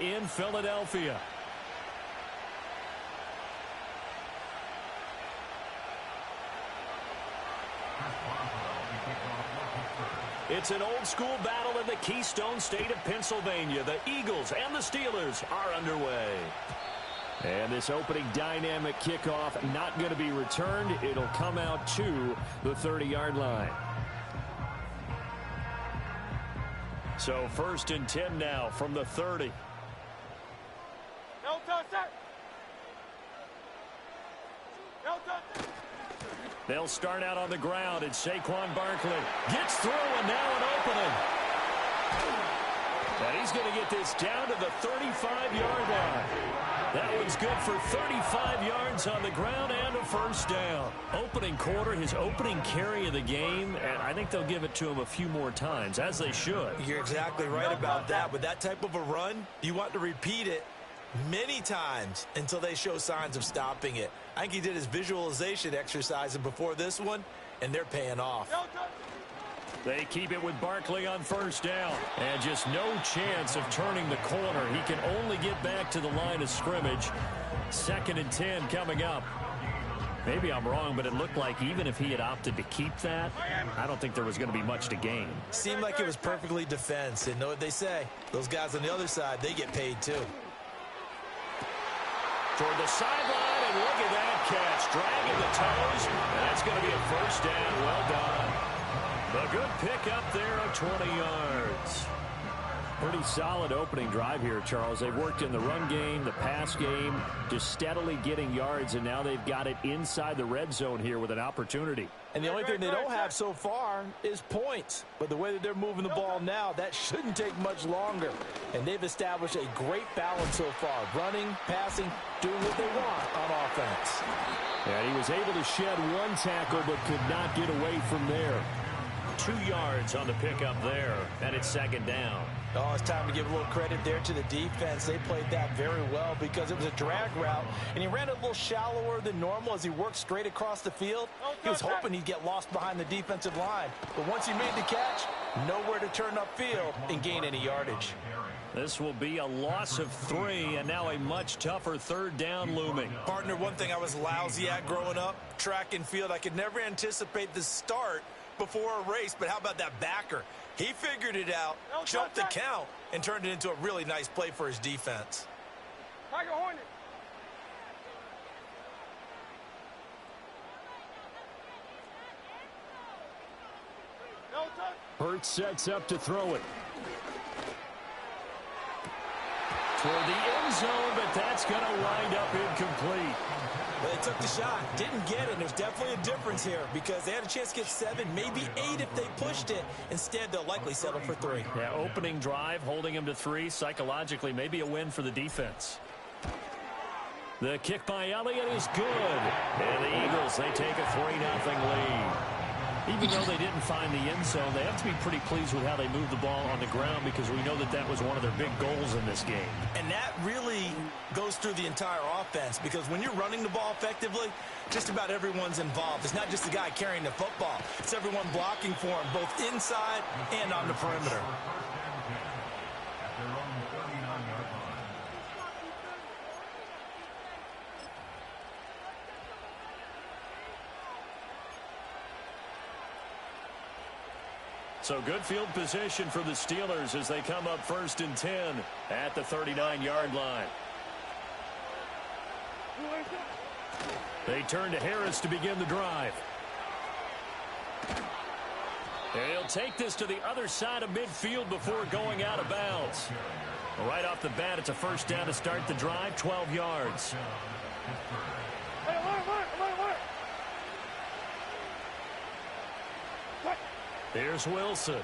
in Philadelphia. It's an old-school battle in the Keystone State of Pennsylvania. The Eagles and the Steelers are underway. And this opening dynamic kickoff not going to be returned. It'll come out to the 30-yard line. So 1st and 10 now from the 30. No touch it. No touch it. They'll start out on the ground, and Saquon Barkley gets through, and now an opening. And he's going to get this down to the 35-yard line. That one's good for 35 yards on the ground and a first down. Opening quarter, his opening carry of the game, and I think they'll give it to him a few more times, as they should. You're exactly right about that. With that type of a run, you want to repeat it many times until they show signs of stopping it. I think he did his visualization exercise before this one, and they're paying off. They keep it with Barkley on first down. And just no chance of turning the corner. He can only get back to the line of scrimmage. 2nd and 10 coming up. Maybe I'm wrong, but it looked like even if he had opted to keep that, I don't think there was going to be much to gain. Seemed like it was perfectly defense. And know what they say? Those guys on the other side, they get paid too. Toward the sideline, and look at that catch. Dragging the toes, and that's going to be a first down. Well done. A good pick up there of 20 yards. Pretty solid opening drive here, Charles. They've worked in the run game, the pass game, just steadily getting yards, and now they've got it inside the red zone here with an opportunity. And the only thing they don't have so far is points. But the way that they're moving the ball now, that shouldn't take much longer. And they've established a great balance so far. Running, passing, doing what they want on offense. And he was able to shed one tackle but could not get away from there. 2 yards on the pickup there, and it's 2nd down. Oh, it's time to give a little credit there to the defense. They played that very well because it was a drag route, and he ran a little shallower than normal as he worked straight across the field. He was hoping he'd get lost behind the defensive line, but once he made the catch, nowhere to turn upfield and gain any yardage. This will be a loss of 3, and now a much tougher 3rd down looming. Partner, one thing I was lousy at growing up, track and field, I could never anticipate the start before a race, but how about that backer? He figured it out, jumped the count, and turned it into a really nice play for his defense. Tiger Hornet. No touch. Hurts sets up to throw it. Toward the end zone, but that's going to wind up incomplete. Well, they took the shot, didn't get it. There's definitely a difference here because they had a chance to get 7, maybe 8 if they pushed it. Instead, they'll likely settle for 3. Yeah, opening drive, holding him to 3. Psychologically, maybe a win for the defense. The kick by Elliott is good. And the Eagles, they take a 3-0 lead. Even though they didn't find the end zone, they have to be pretty pleased with how they moved the ball on the ground because we know that that was one of their big goals in this game. And that really goes through the entire offense because when you're running the ball effectively, just about everyone's involved. It's not just the guy carrying the football. It's everyone blocking for him, both inside and on the perimeter. So good field position for the Steelers as they come up 1st and 10 at the 39-yard line. They turn to Harris to begin the drive. And he'll take this to the other side of midfield before going out of bounds. Right off the bat, it's a first down to start the drive, 12 yards. Here's Wilson.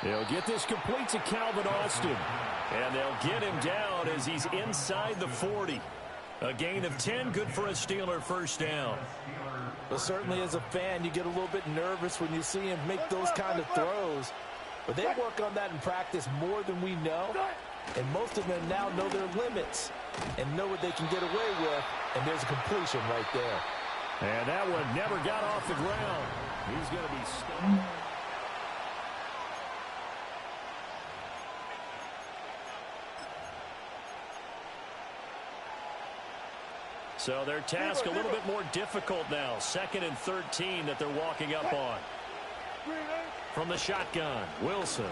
They'll get this complete to Calvin Austin. And they'll get him down as he's inside the 40. A gain of 10, good for a Steeler first down. Well, certainly as a fan, you get a little bit nervous when you see him make those kind of throws. But they work on that in practice more than we know. And most of them now know their limits and know what they can get away with. And there's a completion right there. And that one never got off the ground. He's going to be stuck. So their task a little bit more difficult now. 2nd and 13 that they're walking up on. From the shotgun, Wilson.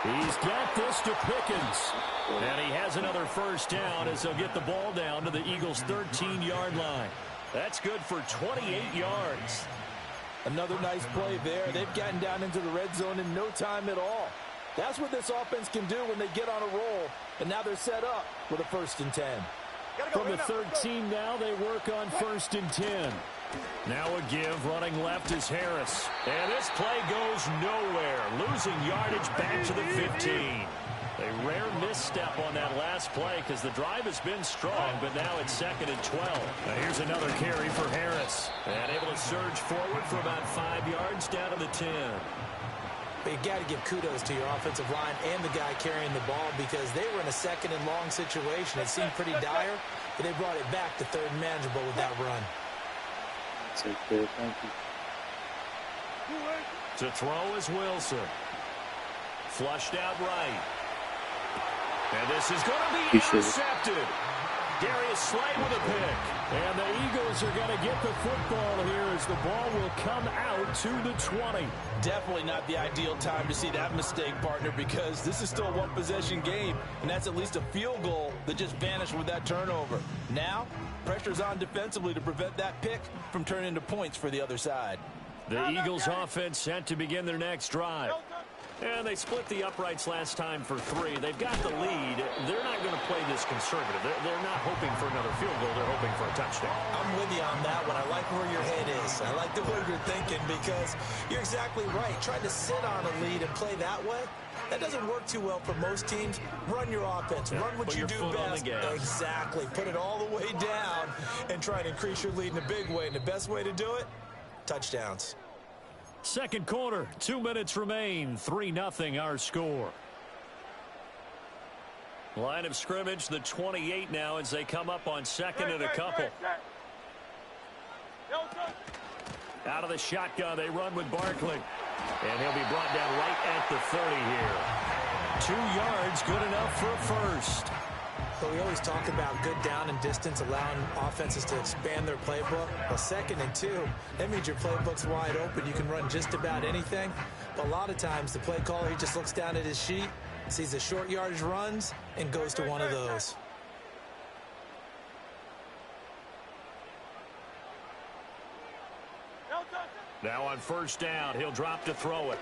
He's got this to Pickens. And he has another first down as they'll get the ball down to the Eagles' 13-yard line. That's good for 28 yards. Another nice play there. They've gotten down into the red zone in no time at all. That's what this offense can do when they get on a roll. And now they're set up with a 1st and 10. From the 13 now, they work on 1st and 10. Now a give, running left is Harris. And this play goes nowhere. Losing yardage back to the 15. A rare misstep on that last play because the drive has been strong, but now it's 2nd and 12. Now here's another carry for Harris. And able to surge forward for about 5 yards down to the 10. But you got to give kudos to your offensive line and the guy carrying the ball because they were in a 2nd and long situation. It seemed pretty dire, but they brought it back to 3rd and manageable with that run. That's okay, thank you. To throw is Wilson. Flushed out right. And this is going to be intercepted. Darius Slay with a pick. And the Eagles are going to get the football here as the ball will come out to the 20. Definitely not the ideal time to see that mistake, partner, because this is still a one-possession game, and that's at least a field goal that just vanished with that turnover. Now, pressure's on defensively to prevent that pick from turning into points for the other side. The Eagles offense set to begin their next drive. And they split the uprights last time for 3. They've got the lead. They're not going to play this conservative. They're not hoping for another field goal. They're hoping for a touchdown. I'm with you on that one. I like where your head is. I like the way you're thinking because you're exactly right. Trying to sit on a lead and play that way, that doesn't work too well for most teams. Run your offense. Run what you do best. Exactly. Put it all the way down and try to increase your lead in a big way. And the best way to do it, touchdowns. Second quarter, 2 minutes remain. 3-0 our score. Line of scrimmage, the 28 now as they come up on 2nd and a couple. Out of the shotgun, they run with Barkley. And he'll be brought down right at the 30 here. 2 yards, good enough for a first. But we always talk about good down and distance, allowing offenses to expand their playbook. Well, 2nd and 2, that means your playbook's wide open. You can run just about anything. But a lot of times, the play caller, he just looks down at his sheet, sees the short yardage runs, and goes to one of those. Now on 1st down, he'll drop to throw it.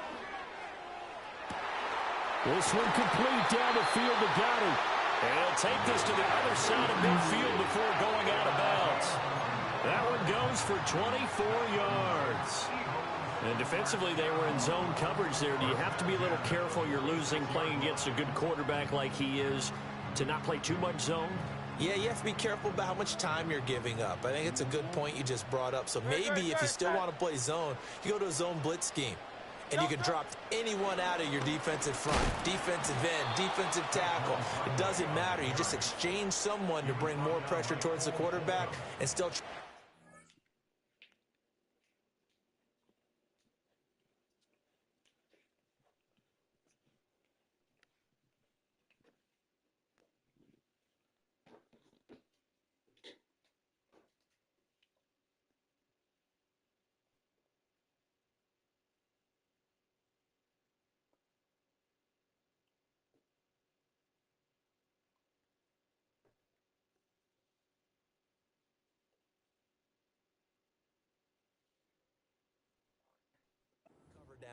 This one complete down the field to Gotti. And he'll take this to the other side of midfield before going out of bounds. That one goes for 24 yards. And defensively, they were in zone coverage there. Do you have to be a little careful? You're losing, playing against a good quarterback like he is, to not play too much zone? Yeah, you have to be careful about how much time you're giving up. I think it's a good point you just brought up. So maybe if you still want to play zone, you go to a zone blitz scheme. And you can drop anyone out of your defensive front, defensive end, defensive tackle. It doesn't matter. You just exchange someone to bring more pressure towards the quarterback and still...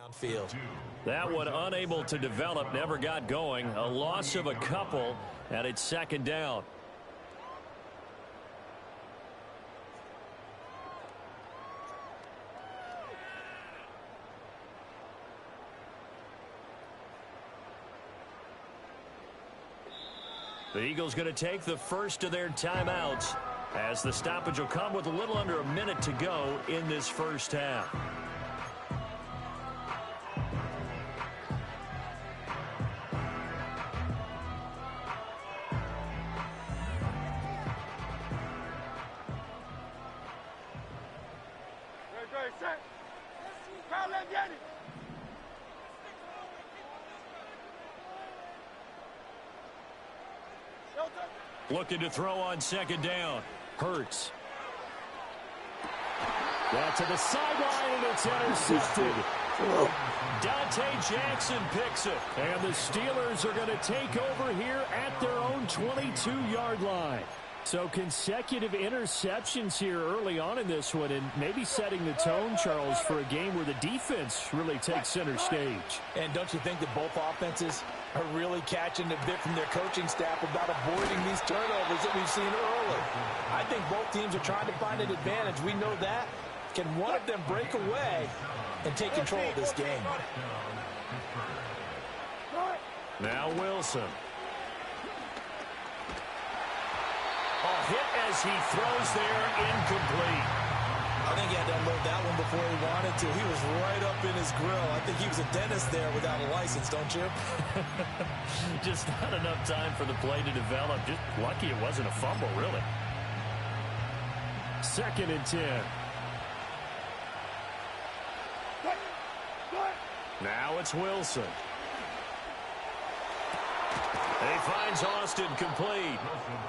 downfield. That one unable to develop, never got going. A loss of a couple, and it's 2nd down. The Eagles going to take the first of their timeouts as the stoppage will come with a little under a minute to go in this first half. Looking to throw on second down. Hurts. That to the sideline, and it's intercepted. Dante Jackson picks it. And the Steelers are going to take over here at their own 22-yard line. So consecutive interceptions here early on in this one, and maybe setting the tone, Charles, for a game where the defense really takes center stage. And don't you think that both offenses are really catching a bit from their coaching staff about avoiding these turnovers that we've seen early? I think both teams are trying to find an advantage. We know that. Can one of them break away and take control of this game? Now Wilson. A hit as he throws there, incomplete. I think he had to unload that one before he wanted to. He was right up in his grill. I think he was a dentist there without a license, don't you? Just not enough time for the play to develop. Just lucky it wasn't a fumble, really. 2nd and 10. Now it's Wilson. He finds Austin complete.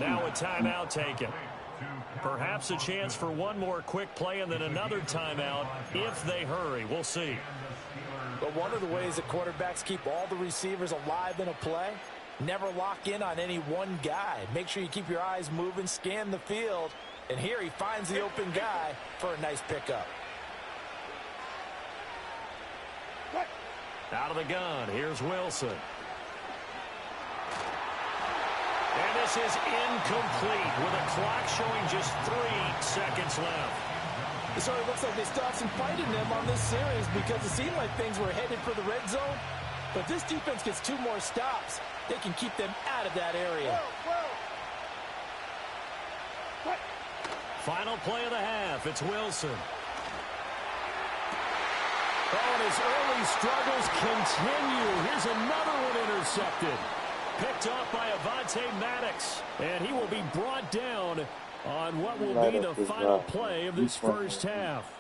Now a timeout taken. Perhaps a chance for one more quick play and then another timeout if they hurry. We'll see. But one of the ways that quarterbacks keep all the receivers alive in a play, never lock in on any one guy. Make sure you keep your eyes moving, scan the field, and here he finds the open guy for a nice pickup. Out of the gun, here's Wilson. And this is incomplete with a clock showing just 3 seconds left. It sort of looks like they still have some fight in them on this series because it seemed like things were headed for the red zone. But this defense gets 2 more stops. They can keep them out of that area. Final play of the half, it's Wilson. Oh, and his early struggles continue. Here's another one intercepted. Picked off by Avonte Maddox. And he will be brought down on what will be the final play of this first half.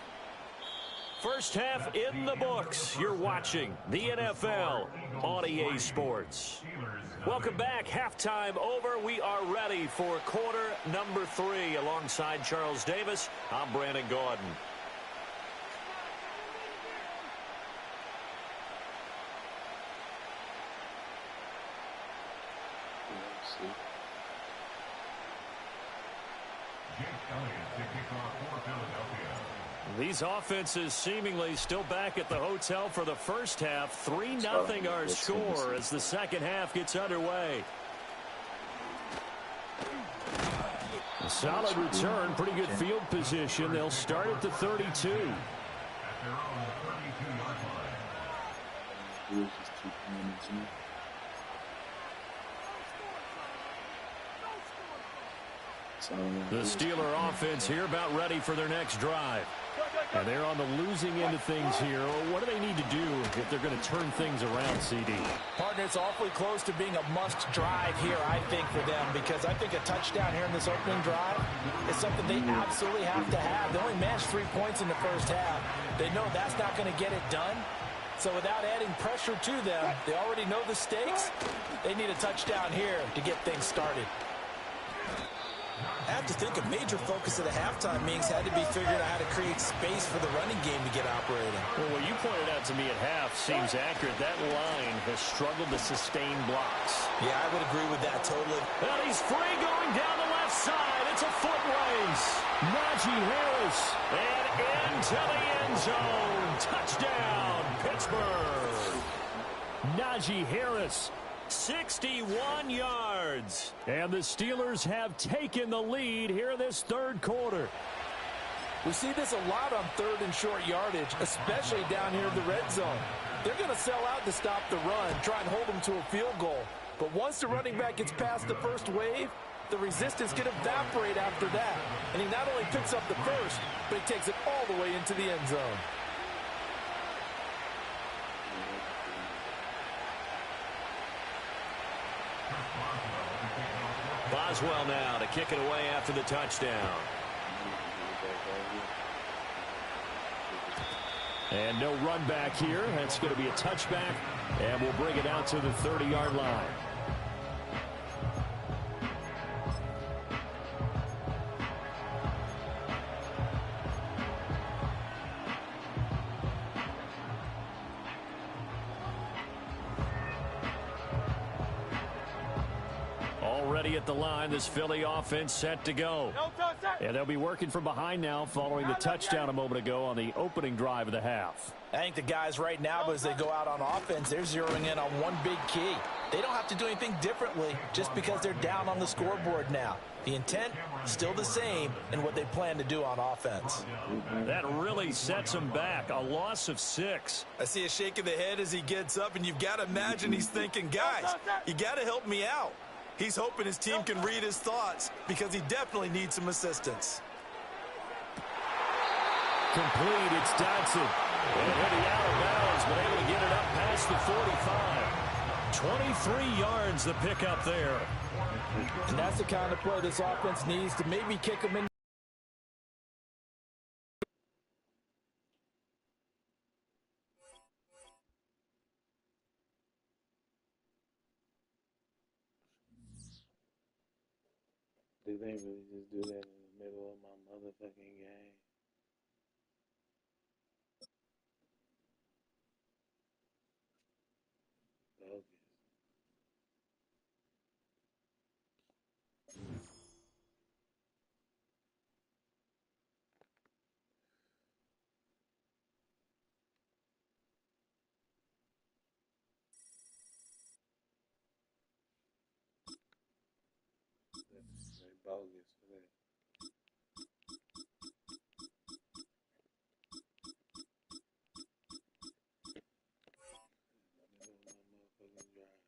First half in the books. You're watching the NFL on EA Sports. Welcome back. Halftime over. We are ready for quarter number 3. Alongside Charles Davis, I'm Brandon Gordon. These offenses seemingly still back at the hotel for the first half. 3-0 our score as the second half gets underway. A solid return, pretty good field position. They'll start at the 32. The Steeler offense here about ready for their next drive. And they're on the losing end of things here. What do they need to do if they're going to turn things around, CD? Partner, it's awfully close to being a must drive here, I think, for them, because I think a touchdown here in this opening drive is something they absolutely have to have. They only managed 3 points in the first half. They know that's not going to get it done. So without adding pressure to them, they already know the stakes. They need a touchdown here to get things started. I have to think a major focus of the halftime meetings had to be figuring out how to create space for the running game to get operating. Well, what you pointed out to me at half seems accurate. That line has struggled to sustain blocks. Yeah, I would agree with that totally. Well, he's free going down the left side. It's a foot race. Najee Harris. And into the end zone. Touchdown, Pittsburgh. Najee Harris. 61 yards. And the Steelers have taken the lead here in this third quarter. We see this a lot on third and short yardage, especially down here in the red zone. They're going to sell out to stop the run, try and hold them to a field goal. But once the running back gets past the first wave, the resistance can evaporate after that. And he not only picks up the first, but he takes it all the way into the end zone. Boswell now to kick it away after the touchdown. And no run back here. That's going to be a touchback, and we'll bring it out to the 30-yard line. ready at the line. This Philly offense set to go. No touch, set. And they'll be working from behind now following the touchdown a moment ago on the opening drive of the half. I think the guys right now, as they go out on offense, they're zeroing in on one big key. They don't have to do anything differently just because they're down on the scoreboard now. The intent still the same in what they plan to do on offense. That really sets them back. A loss of 6. I see a shake of the head as he gets up, and you've got to imagine he's thinking, guys, you got to help me out. He's hoping his team can read his thoughts because he definitely needs some assistance. Complete, it's Dodson. And heading out of bounds, but able to get it up past the 45. 23 yards the pickup there. And that's the kind of play this offense needs to maybe kick them in. Do they really just do that in the middle of my motherfucking game? Bogus. They bogus for that. Middle of my motherfucking drive.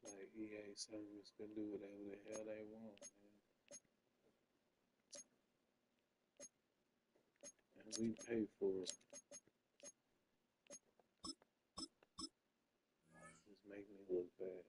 Like EA service can do whatever the hell they want, man. And we pay for it. Just make me look bad.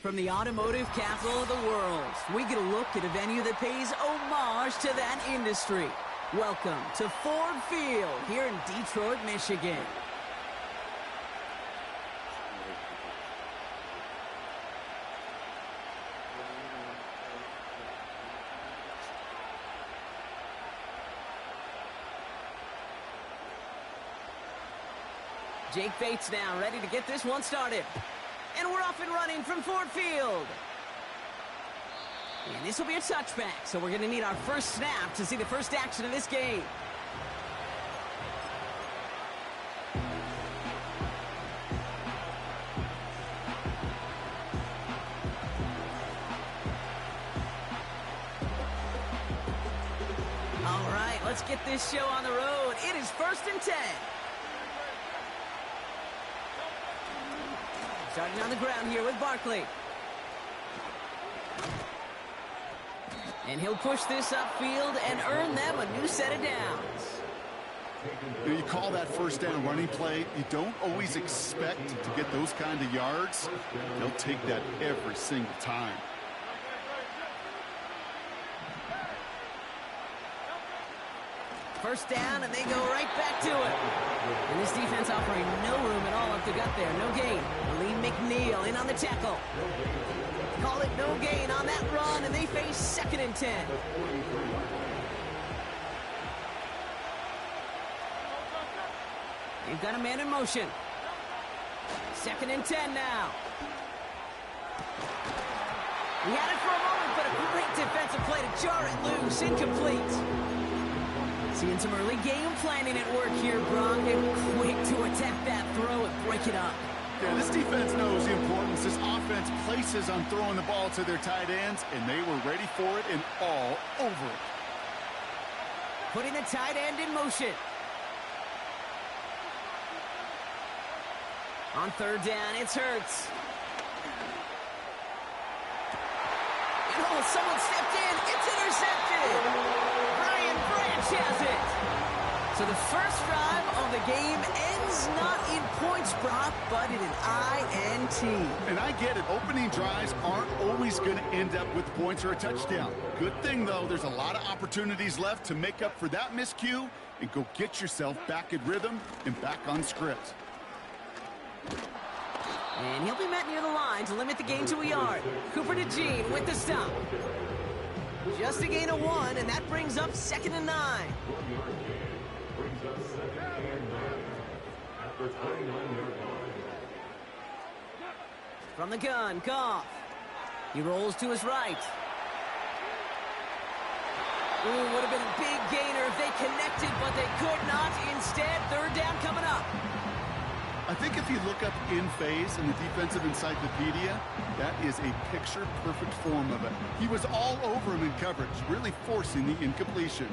From the automotive capital of the world, we get a look at a venue that pays homage to that industry. Welcome to Ford Field here in Detroit, Michigan. Jake Bates now ready to get this one started. And we're off and running from Ford Field. And this will be a touchback, so we're going to need our first snap to see the first action of this game. All right, let's get this show on the road. It is 1st and 10. Starting on the ground here with Barkley. And he'll push this upfield and earn them a new set of downs. You call that first down running play. You don't always expect to get those kind of yards. They'll take that every single time. First down, and they go right back to it. And this defense offering no room at all up the gut there. No gain. Lee McNeil in on the tackle. Call it no gain on that run, and they face 2nd and 10. They've got a man in motion. 2nd and 10 now. He had it for a moment, but a great defensive play to jar it loose. Incomplete. Seeing some early game planning at work here, Brock. And quick to attack that throw and break it up. Yeah, this defense knows the importance this offense places on throwing the ball to their tight ends, and they were ready for it and all over it. Putting the tight end in motion. On 3rd down, it's Hurts. And all of a someone stepped in. It's intercepted. Brian Branch has it. So the first drive of the game ends not in points, Brock, but in an INT. And I get it. Opening drives aren't always going to end up with points or a touchdown. Good thing, though, there's a lot of opportunities left to make up for that miscue and go get yourself back in rhythm and back on script. And he'll be met near the line to limit the gain to a yard. Cooper to Gene with the stop. Just a gain of 1, and that brings up 2nd and 9. From the gun, Goff. He rolls to his right. Ooh, would have been a big gainer if they connected, but they could not. Instead, 3rd down coming up. I think if you look up in phase in the defensive encyclopedia, that is a picture-perfect form of it. He was all over him in coverage, really forcing the incompletion.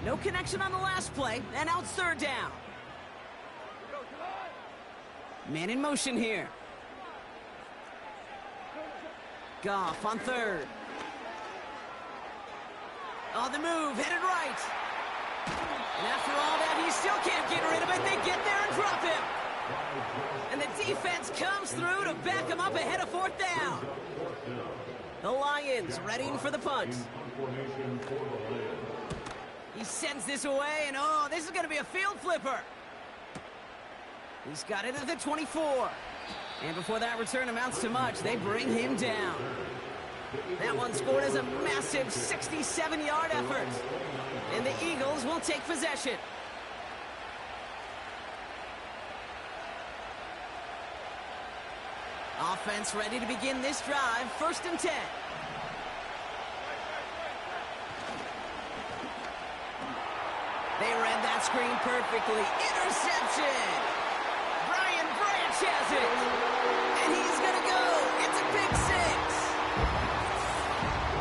No connection on the last play, and now it's 3rd down. Man in motion here. Goff on 3rd. On the move, headed right. And after all that, he still can't get rid of it. They get there and drop him. And the defense comes through to back him up ahead of 4th down. The Lions readying for the punt. He sends this away, and oh, this is going to be a field flipper. He's got it at the 24. And before that return amounts to much, they bring him down. That one scored as a massive 67-yard effort. And the Eagles will take possession. Offense ready to begin this drive. 1st and 10. They read that screen perfectly. Interception! Brian Branch has it! And he's gonna go! It's a pick 6!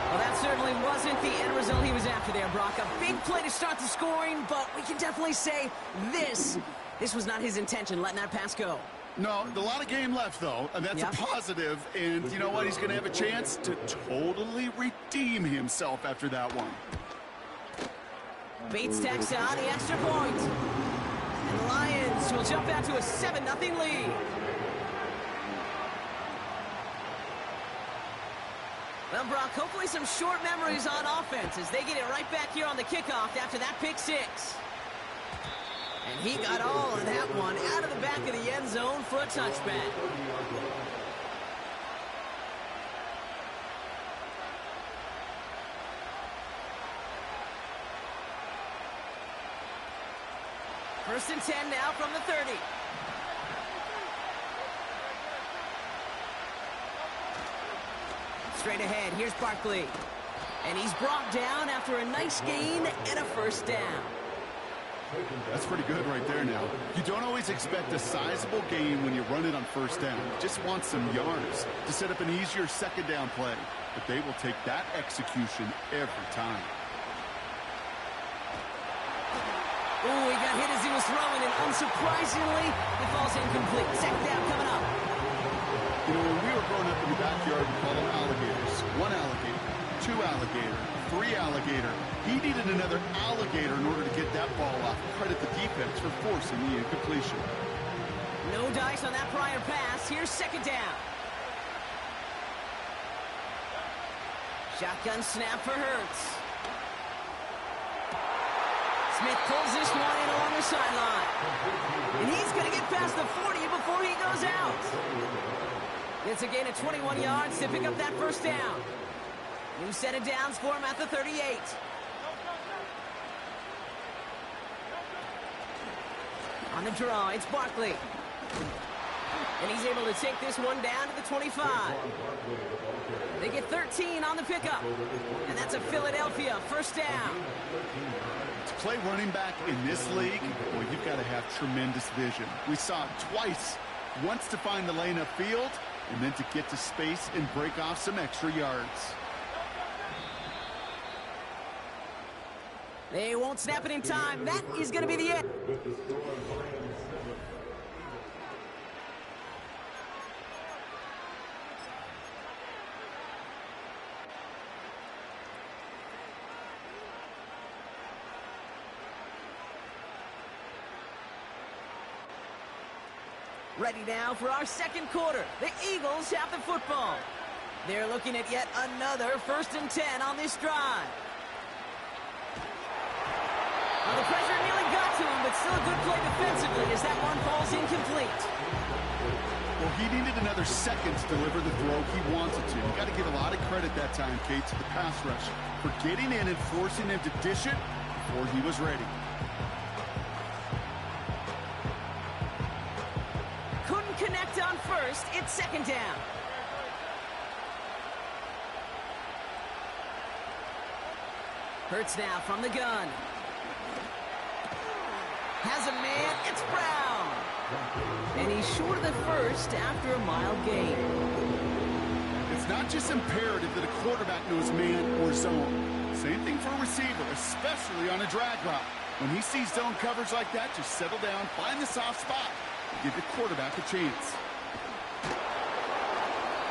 Well, that certainly wasn't the end result he was after there, Brock. A big play to start the scoring, but we can definitely say this was not his intention, letting that pass go. No, a lot of game left, though, and that's a positive. And you know what? He's going to have a chance to totally redeem himself after that one. Bates tacks on the extra point. And the Lions will jump out to a 7-0 lead. Well, Brock, hopefully some short memories on offense as they get it right back here on the kickoff after that pick 6. And he got all of that one out of the back of the end zone for a touchback. First and 10 now from the 30. Straight ahead, here's Barkley. And he's brought down after a nice gain and a 1st down. That's pretty good right there now. You don't always expect a sizable gain when you run it on 1st down. You just want some yards to set up an easier 2nd down play. But they will take that execution every time. Ooh, he got hit as he was throwing, and unsurprisingly, it falls incomplete. 2nd down coming up. You know, when we were growing up in the backyard, we called them alligators. 1 alligator, 2 alligator, 3 alligator. He needed another alligator in order to get that ball off. Credit the defense for forcing the incompletion. No dice on that prior pass. Here's 2nd down. Shotgun snap for Hurts. Smith pulls this one in along the sideline. And he's going to get past the 40 before he goes out. It's a gain of 21 yards to pick up that 1st down. New set of downs for him at the 38. On the draw, it's Barkley. And he's able to take this one down to the 25. They get 13 on the pickup. And that's a Philadelphia 1st down. To play running back in this league, boy, you've got to have tremendous vision. We saw it twice. Once to find the lane upfield, and then to get to space and break off some extra yards. They won't snap it in time. That is going to be the end. Ready now for our second quarter. The Eagles have the football. They're looking at yet another 1st and 10 on this drive. Well, the pressure nearly got to him, but still a good play defensively as that one falls incomplete. Well, he needed another second to deliver the throw he wanted to. You got to give a lot of credit that time, Kate, to the pass rush for getting in and forcing him to dish it before he was ready. Couldn't connect on first. It's 2nd down. Hurts now from the gun. Has a man. It's Brown. And he's short of the first after a mild gain. It's not just imperative that a quarterback knows man or zone. Same thing for a receiver, especially on a drag route. When he sees zone coverage like that, just settle down, find the soft spot, and give the quarterback a chance.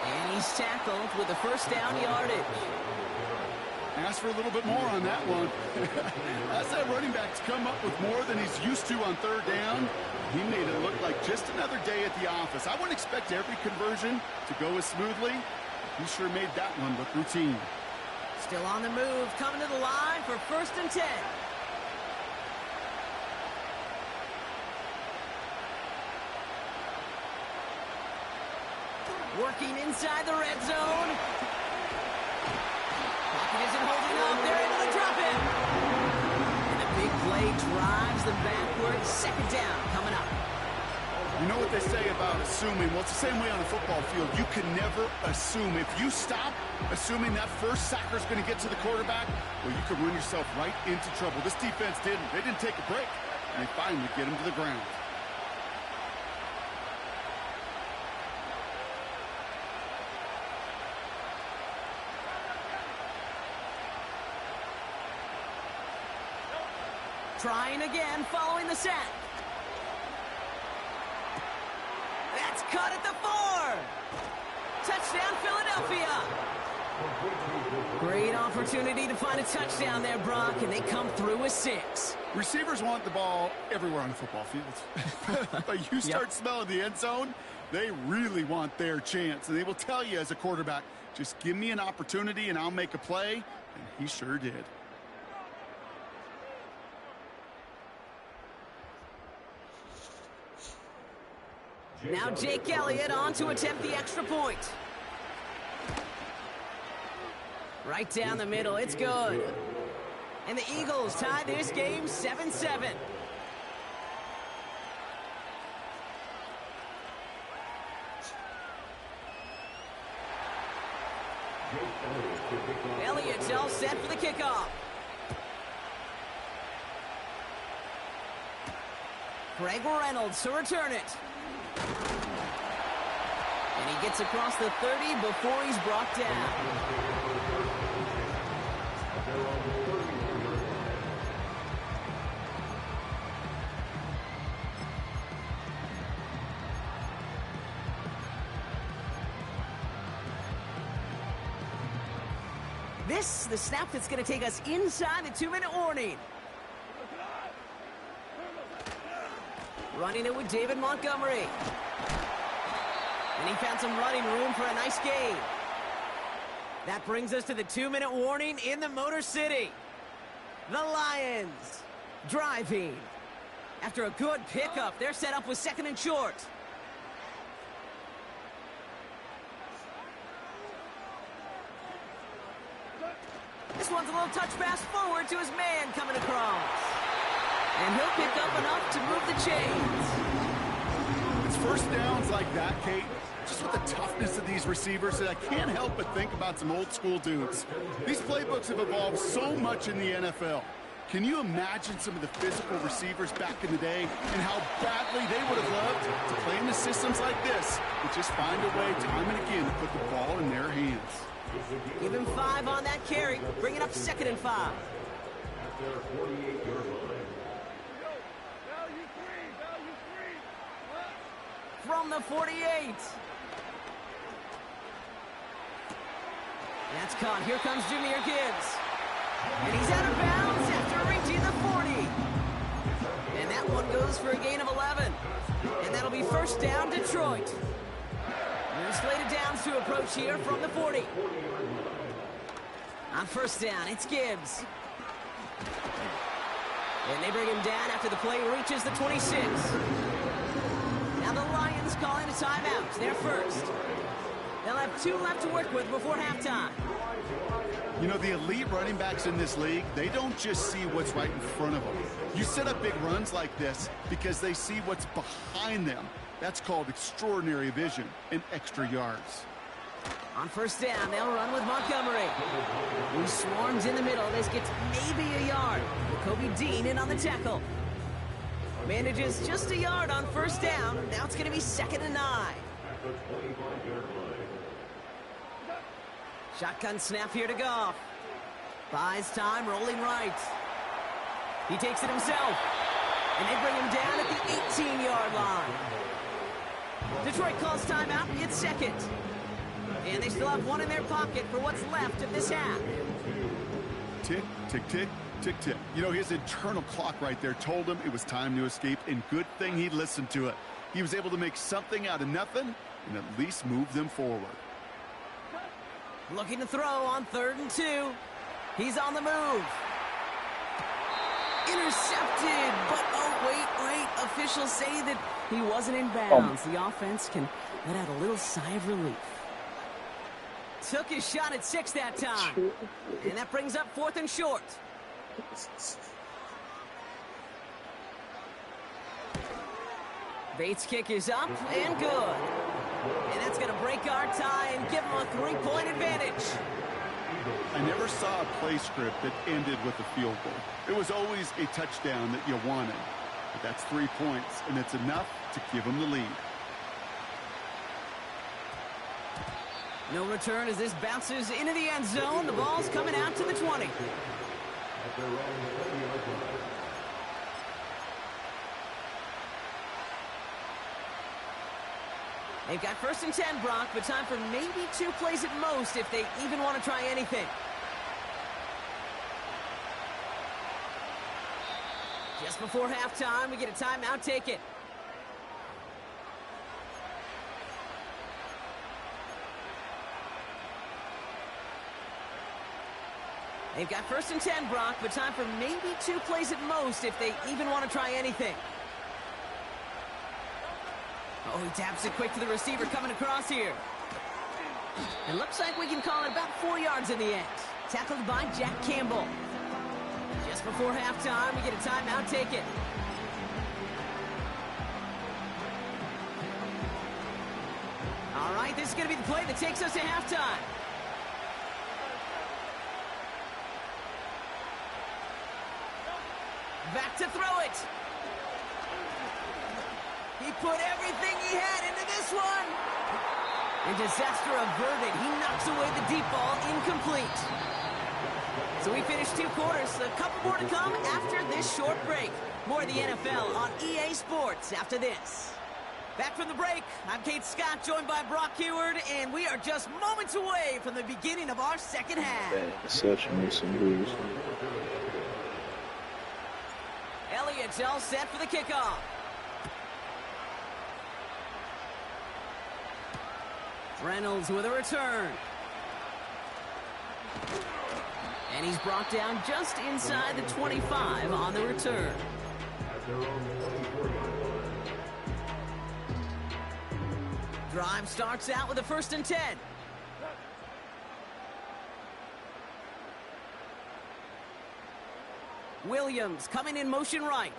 And he's tackled with a 1st down yardage. Ask for a little bit more on that one. As that running back's come up with more than he's used to on 3rd down, he made it look like just another day at the office. I wouldn't expect every conversion to go as smoothly. He sure made that one look routine. Still on the move, coming to the line for 1st and 10. Working inside the red zone. Pocket isn't holding up. They're able to drop him. And the big play drives them backwards. 2nd down coming up. You know what they say about assuming? Well, it's the same way on the football field. You can never assume. If you stop assuming that first sacker's going to get to the quarterback, well, you could run yourself right into trouble. This defense didn't. They didn't take a break, and they finally get him to the ground. Trying again following the sack. That's cut at the 4. Touchdown, Philadelphia. Great opportunity to find a touchdown there, Brock, and they come through with 6. Receivers want the ball everywhere on the football field. But you start smelling the end zone, they really want their chance. And they will tell you as a quarterback, just give me an opportunity and I'll make a play. And he sure did. Now Jake Elliott on to attempt the extra point. Right down the middle, it's good. And the Eagles tie this game 7-7. Elliott's all set for the kickoff. Greg Reynolds to return it. And he gets across the 30 before he's brought down. This is the snap that's going to take us inside the 2-minute warning. Running it with David Montgomery. And he found some running room for a nice gain. That brings us to the 2-minute warning in the Motor City. The Lions driving. After a good pickup, they're set up with 2nd and short. This one's a little touch pass forward to his man coming across. And he'll pick up enough to move the chains. It's 1st downs like that, Kate, just with the toughness of these receivers, that I can't help but think about some old school dudes. These playbooks have evolved so much in the NFL. Can you imagine some of the physical receivers back in the day and how badly they would have loved to play in the systems like this, but just find a way time and again to put the ball in their hands? Give him 5 on that carry. Bring it up 2nd and 5. From the 48. That's caught. Here comes Jahmyr Gibbs. And he's out of bounds after reaching the 40. And that one run goes for a gain of 11. And that'll be first down, Detroit. New slated downs to approach here from the 40. On first down, it's Gibbs. And they bring him down after the play reaches the 26. Now the Lions calling a timeout. They're first. They'll have 2 left to work with before halftime. You know, the elite running backs in this league, they don't just see what's right in front of them. You set up big runs like this because they see what's behind them. That's called extraordinary vision and extra yards. On first down, they'll run with Montgomery, who swarms in the middle. This gets maybe a yard. Kobe Dean in on the tackle. Manages just a yard on first down. Now it's going to be 2nd and 9. Shotgun snap here to Goff. Buys time, rolling right. He takes it himself. And they bring him down at the 18-yard line. Detroit calls timeout. It's second. And they still have 1 in their pocket for what's left of this half. Tick, tick, tick, tick, tick. You know, his internal clock right there told him it was time to escape, and good thing he listened to it. He was able to make something out of nothing and at least move them forward. Looking to throw on 3rd and 2. He's on the move. Intercepted, but oh, wait. Officials say that he wasn't in bounds. The offense can let out a little sigh of relief. Took his shot at 6 that time. And that brings up 4th and short. Bates' kick is up and good. And that's going to break our tie and give them a 3-point advantage. I never saw a play script that ended with a field goal. It was always a touchdown that you wanted. But that's 3 points, and it's enough to give them the lead. No return as this bounces into the end zone. The ball's coming out to the 20. They've got 1st and 10, Brock, but time for maybe 2 plays at most if they even want to try anything. Just before halftime, we get a timeout. Take it. They've got 1st and 10, Brock, but time for maybe 2 plays at most if they even want to try anything. Oh, he taps it quick to the receiver coming across here. It looks like we can call it about 4 yards in the end. Tackled by Jack Campbell. Just before halftime, we get a timeout. Take it. All right, this is going to be the play that takes us to halftime. Back to throw it. He put everything he had into this one. And disaster averted. He knocks away the deep ball, incomplete. So we finished 2 quarters. A couple more to come after this short break. More of the NFL on EA Sports after this. Back from the break, I'm Kate Scott, joined by Brock Heward, and we are just moments away from the beginning of our second half. Exception with some booze. Elliott's all set for the kickoff. Reynolds with a return. And he's brought down just inside the 25 on the return. Drive starts out with a 1st and 10. Williams coming in motion right.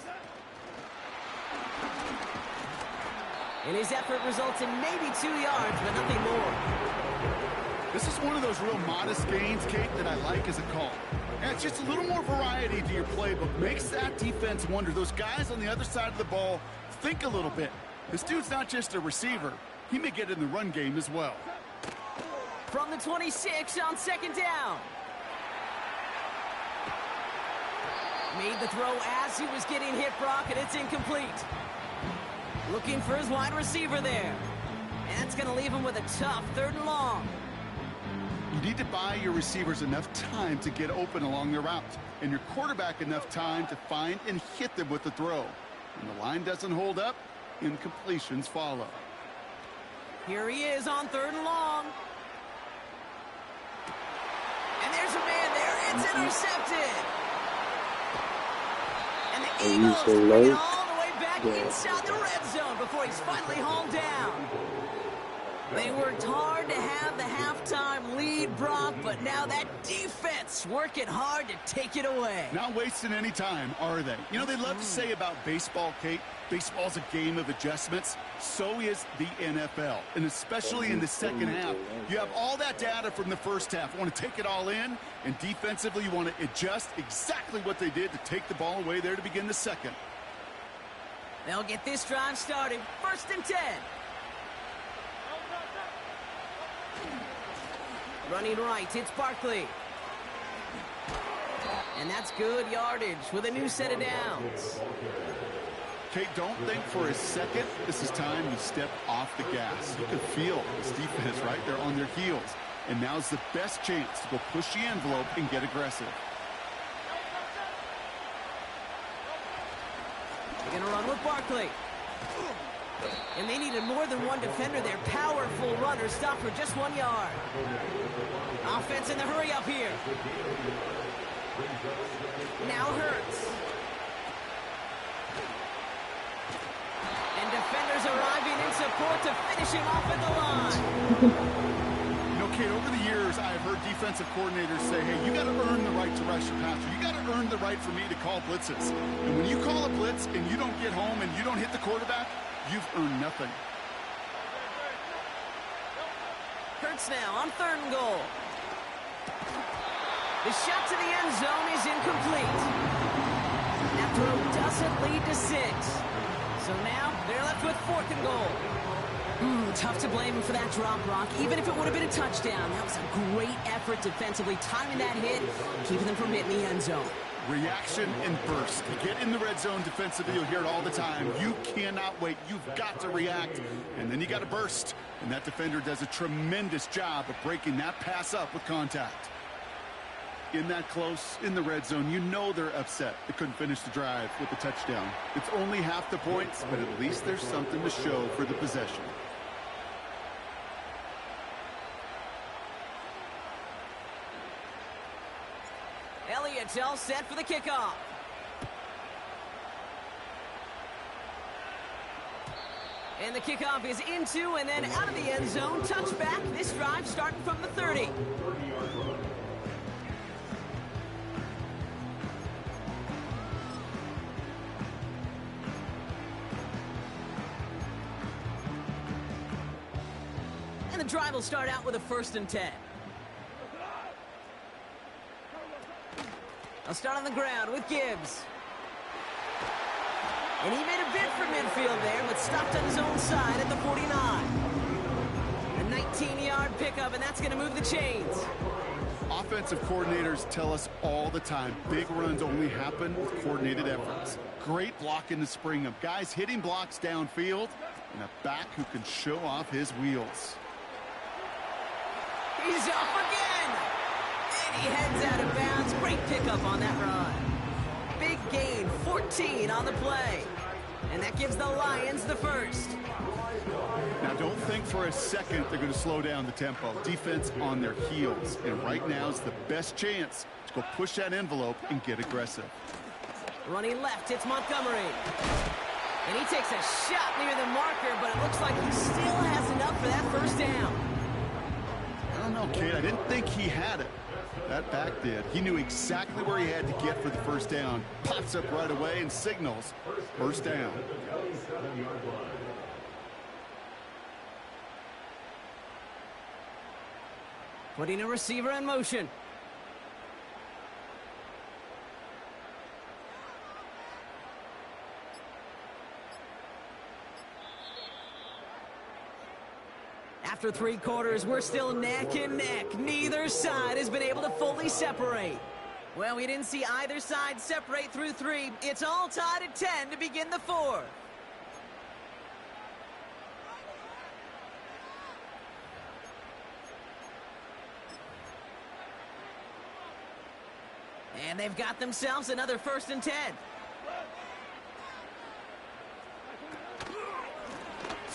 And his effort results in maybe 2 yards, but nothing more. This is one of those real modest gains, Kate, that I like as a call. And it's just a little more variety to your playbook. Makes that defense wonder. Those guys on the other side of the ball think a little bit. This dude's not just a receiver. He may get in the run game as well. From the 26 on 2nd down. Made the throw as he was getting hit, Brock, and it's incomplete. Looking for his wide receiver there. And that's going to leave him with a tough 3rd and long. You need to buy your receivers enough time to get open along their route, and your quarterback enough time to find and hit them with the throw. When the line doesn't hold up, incompletions follow. Here he is on 3rd and long. And there's a man there. It's intercepted. And the Eagles bring it all the way back inside the red zone before he's finally hauled down. They worked hard to have the halftime lead, Brock, but now that defense working hard to take it away. Not wasting any time, are they? You know, they love to say about baseball, Kate, baseball's a game of adjustments. So is the NFL, and especially in the second half. You have all that data from the first half. You want to take it all in, and defensively you want to adjust exactly what they did to take the ball away there to begin the second. They'll get this drive started. 1st and 10. Running right, it's Barkley. And that's good yardage with a new set of downs. Kate, don't think for a second this is time you step off the gas. You can feel this defense right there on their heels. And now's the best chance to go push the envelope and get aggressive. They're going to run with Barkley. And they needed more than one defender there. Powerful runner, stopped for just 1 yard. Offense in the hurry up here. Now Hurts. And defenders arriving in support to finish him off at the line. You know, Kate, over the years, I've heard defensive coordinators say, hey, you got to earn the right to rush your passer. You got to earn the right for me to call blitzes. And when you call a blitz and you don't get home and you don't hit the quarterback, you've earned nothing. Hurts now on 3rd and goal. The shot to the end zone is incomplete. That throw doesn't lead to 6. So now they're left with 4th and goal. Tough to blame him for that drop, Brock. Even if it would have been a touchdown, that was a great effort defensively, timing that hit, keeping them from hitting the end zone. Reaction and burst. You get in the red zone defensively, you'll hear it all the time. You cannot wait. You've got to react, and then you got to burst. And that defender does a tremendous job of breaking that pass up with contact. In that close, in the red zone, you know they're upset. They couldn't finish the drive with the touchdown. It's only half the points, but at least there's something to show for the possession. Elliott's all set for the kickoff. And the kickoff is into and then out of the end zone. Touchback. This drive starting from the 30. And the drive will start out with a 1st and 10. I'll start on the ground with Gibbs. And he made a bid for midfield there, but stopped on his own side at the 49. A 19-yard pickup, and that's going to move the chains. Offensive coordinators tell us all the time, big runs only happen with coordinated efforts. Great block in the spring of guys hitting blocks downfield, and a back who can show off his wheels. He's off again! And he heads out of bounds. Great pickup on that run. Big gain, 14 on the play. And that gives the Lions the first. Now, don't think for a second they're going to slow down the tempo. Defense on their heels. And right now is the best chance to go push that envelope and get aggressive. Running left, it's Montgomery. And he takes a shot near the marker, but it looks like he still has enough for that 1st down. I don't know, Kate. I didn't think he had it. That back did. He knew exactly where he had to get for the 1st down. Pops up right away and signals 1st down. Putting a receiver in motion. After 3 quarters, we're still neck and neck. Neither side has been able to fully separate. Well, we didn't see either side separate through 3. It's all tied at 10 to begin the 4th. And they've got themselves another 1st and 10.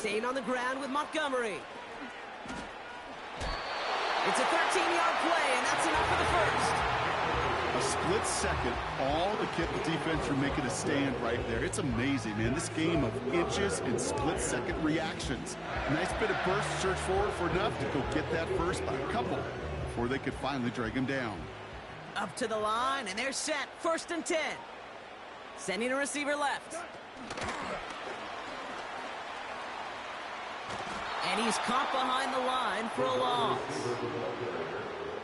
Staying on the ground with Montgomery. It's a 13-yard play, and that's enough for the first. A split second, all to keep the defense from making a stand right there. It's amazing, man. This game of inches and split-second reactions. Nice bit of burst, search forward for enough to go get that first by a couple before they could finally drag him down. Up to the line, and they're set. 1st and 10. Sending a receiver left. And he's caught behind the line for a loss.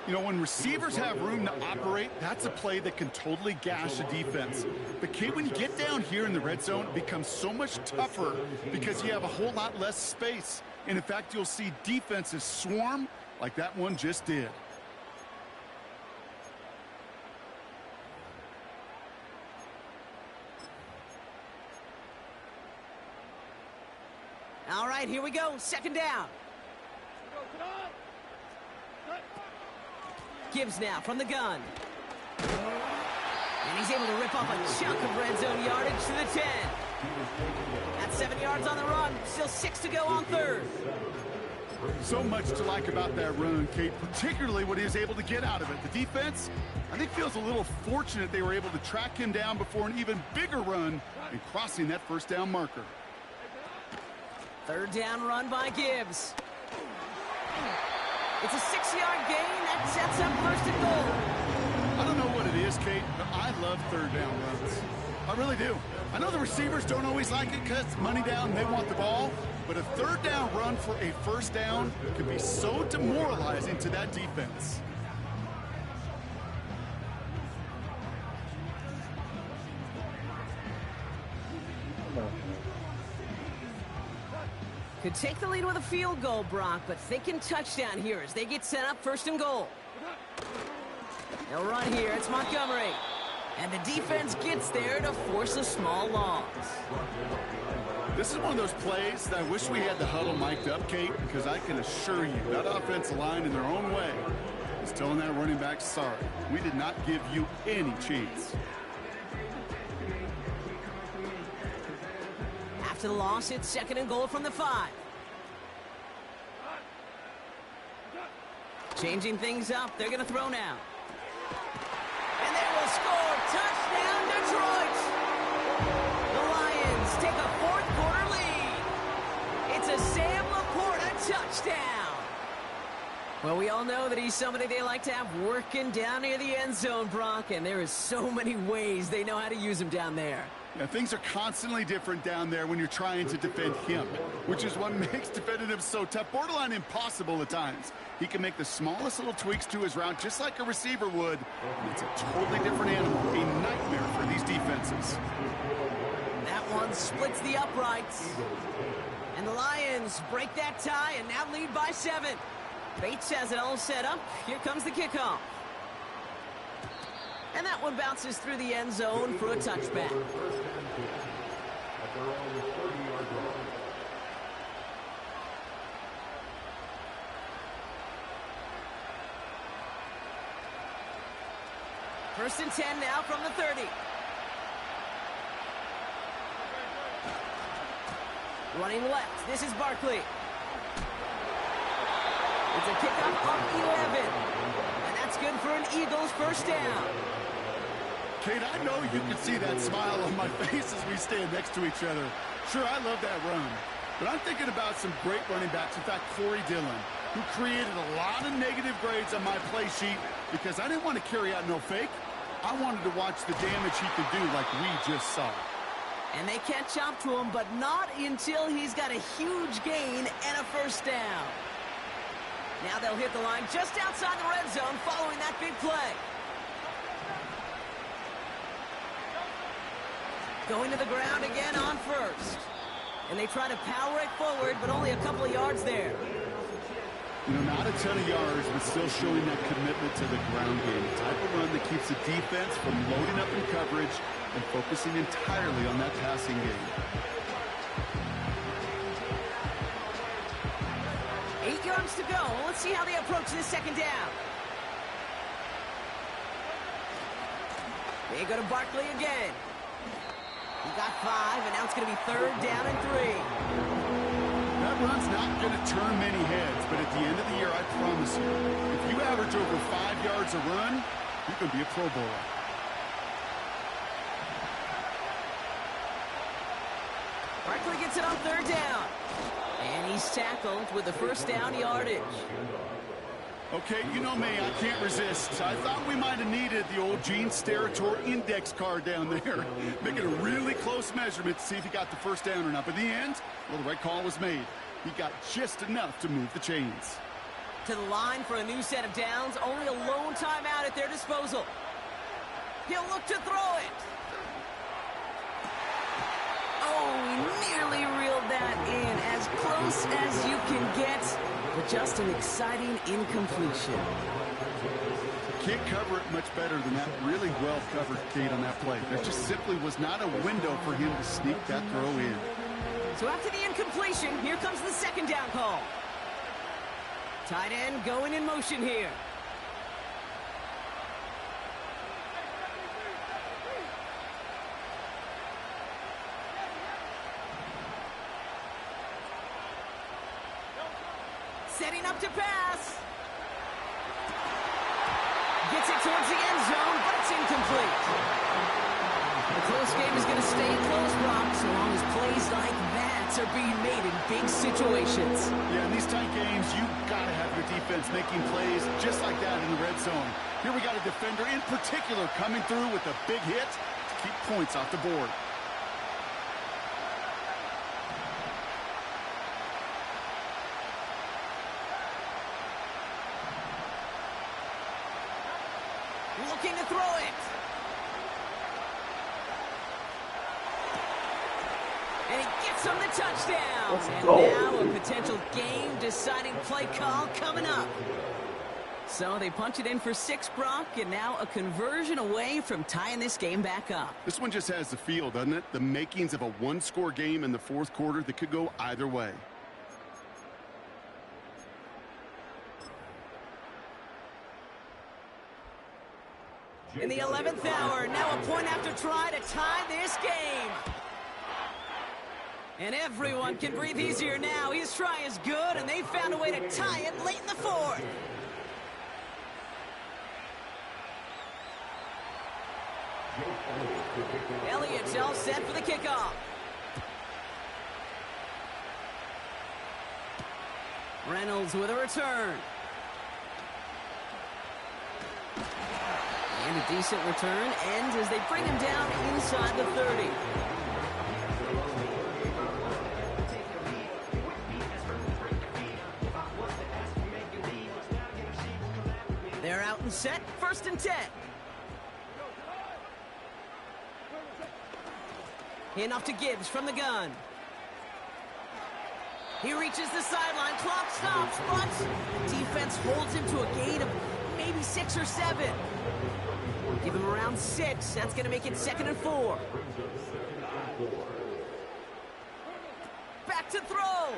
You know, when receivers have room to operate, that's a play that can totally gash a defense. But, Kate, when you get down here in the red zone, it becomes so much tougher because you have a whole lot less space. And, in fact, you'll see defenses swarm like that one just did. All right, here we go. 2nd down. Gibbs now from the gun. And he's able to rip off a chunk of red zone yardage to the 10. That's 7 yards on the run. Still 6 to go on 3rd. So much to like about that run, Kate, particularly what he was able to get out of it. The defense, I think, feels a little fortunate they were able to track him down before an even bigger run and crossing that 1st down marker. 3rd down run by Gibbs. It's a 6-yard gain that sets up 1st and goal. I don't know what it is, Kate, but I love 3rd down runs. I really do. I know the receivers don't always like it because money down, they want the ball. But a 3rd down run for a 1st down can be so demoralizing to that defense. Could take the lead with a field goal, Brock, but thinking touchdown here as they get set up 1st and goal. They'll run here. It's Montgomery. And the defense gets there to force a small loss. This is one of those plays that I wish we had the huddle mic'd up, Kate, because I can assure you that offensive line in their own way is telling that running back, sorry, we did not give you any chance. After the loss, it's 2nd and goal from the 5. Changing things up. They're going to throw now. And they will score. Touchdown, Detroit! The Lions take a 4th quarter lead. It's a Sam Laporta touchdown. Well, we all know that he's somebody they like to have working down near the end zone, Brock, and there is so many ways they know how to use him down there. Yeah, things are constantly different down there when you're trying to defend him, which is what makes defending him so tough, borderline impossible at times. He can make the smallest little tweaks to his route just like a receiver would. It's a totally different animal, a nightmare for these defenses. That one splits the uprights. And the Lions break that tie and now lead by 7. Bates has it all set up. Here comes the kickoff. And that one bounces through the end zone for a touchback. First and 10 now from the 30. Running left. This is Barkley. It's a kickoff of 11. And that's good for an Eagles 1st down. Kate, I know you can see that smile on my face as we stand next to each other. Sure, I love that run. But I'm thinking about some great running backs. In fact, Corey Dillon, who created a lot of negative grades on my play sheet because I didn't want to carry out no fake. I wanted to watch the damage he could do like we just saw. And they catch up to him, but not until he's got a huge gain and a 1st down. Now they'll hit the line just outside the red zone following that big play. Going to the ground again on 1st. And they try to power it forward, but only a couple of yards there. You know, not a ton of yards, but still showing that commitment to the ground game. The type of run that keeps the defense from loading up in coverage and focusing entirely on that passing game. 8 yards to go. Let's see how they approach this 2nd down. They go to Barkley again. He got 5, and now it's going to be 3rd down and 3. run's not going to turn many heads, but at the end of the year, I promise you, if you average over 5 yards a run, you're going to be a Pro Bowler. Barkley gets it on third down. And he's tackled with the first down yardage. Okay, you know me, I can't resist. I thought we might have needed the old Gene Steratore index card down there. Making a really close measurement to see if he got the first down or not. But in the end, well, the right call was made. He got just enough to move the chains. To the line for a new set of downs. Only a lone timeout at their disposal. He'll look to throw it. Oh, he nearly reeled that in. As close as you can get. But just an exciting incompletion. Can't cover it much better than that. Really well covered, Kate, on that play. There just simply was not a window for him to sneak that throw in. So after the incompletion, here comes the second down call. Tight end going in motion here. Setting up to pass. Gets it towards the end zone, but it's incomplete. The close game is going to stay close, Brock, so long as plays like that are being made in big situations. Yeah, in these tight games, you've got to have your defense making plays just like that in the red zone. Here we got a defender in particular coming through with a big hit to keep points off the board. Looking to throw it. And he gets him the touchdown. And now a potential game-deciding play call coming up. So they punch it in for 6, Brock, and now a conversion away from tying this game back up. This one just has the feel, doesn't it? The makings of a one-score game in the fourth quarter that could go either way. In the 11th hour, now a point after try to tie this game. And everyone can breathe easier now. His try is good, and they found a way to tie it late in the fourth. Elliott's all set for the kickoff. Reynolds with a return. And a decent return ends as they bring him down inside the 30. They're out and set, 1st and 10. Handoff to Gibbs from the gun. He reaches the sideline, clock stops, but the defense holds him to a gain of maybe 6 or 7. Give him around 6. That's going to make it 2nd and 4. Back to throw.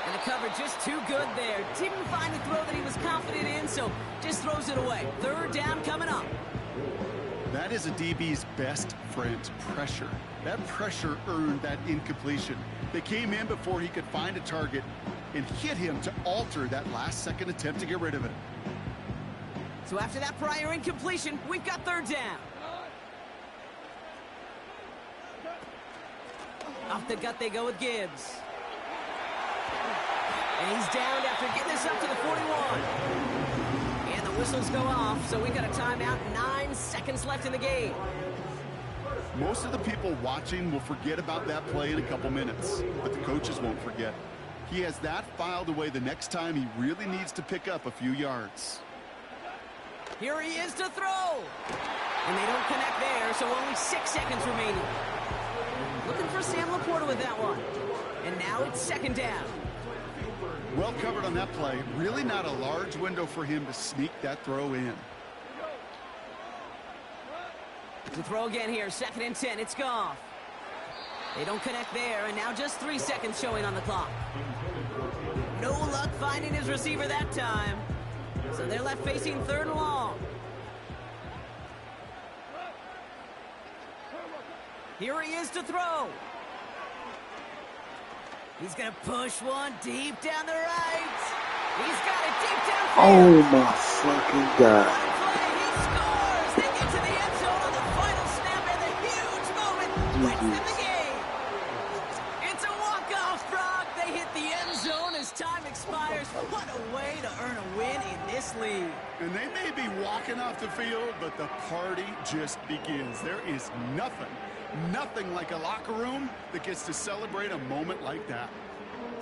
And the cover just too good there. Didn't find the throw that he was confident in, so just throws it away. 3rd down coming up. That is a DB's best friend, pressure. That pressure earned that incompletion. They came in before he could find a target and hit him to alter that last-second attempt to get rid of it. So after that prior incompletion, we've got 3rd down. Off the gut they go with Gibbs. And he's downed after getting this up to the 41. And the whistles go off, so we've got a timeout. 9 seconds left in the game. Most of the people watching will forget about that play in a couple minutes, but the coaches won't forget. He has that filed away the next time he really needs to pick up a few yards. Here he is to throw. And they don't connect there, so only 6 seconds remaining. Looking for Sam Laporta with that one. And now it's 2nd down. Well covered on that play. Really not a large window for him to sneak that throw in. To throw again here, 2nd and 10. It's Goff. They don't connect there, and now just 3 seconds showing on the clock. No luck finding his receiver that time. So they're left facing 3rd and long. Here he is to throw. He's going to push one deep down the right. He's got it deep down. Oh my fucking God. What a play. He scores. They get to the end zone on the final snap, and the huge moment wins them the game. It's a walk-off, Brock. They hit the end zone as time expires. What a way to earn a win in this league. And they may be walking off the field, but the party just begins. There is nothing like a locker room that gets to celebrate a moment like that.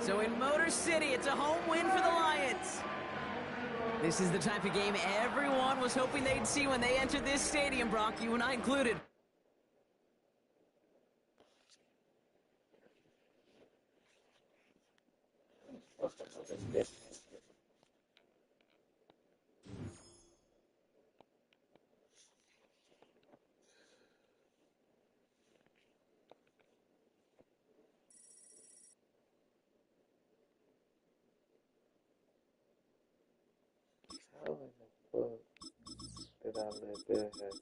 So in Motor City, it's a home win for the Lions. This is the type of game everyone was hoping they'd see when they entered this stadium, Brock, you and I included. How in the fuck did I let that happen?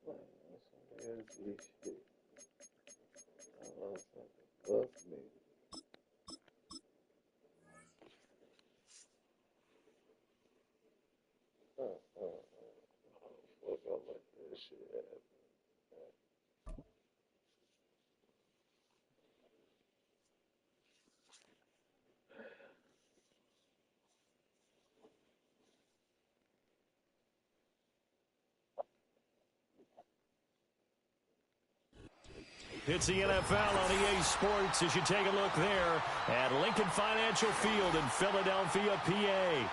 Man, that's some LG shit. I love something. Fuck me. Fuck, I let that shit happen. It's the NFL on EA Sports as you take a look there at Lincoln Financial Field in Philadelphia, PA.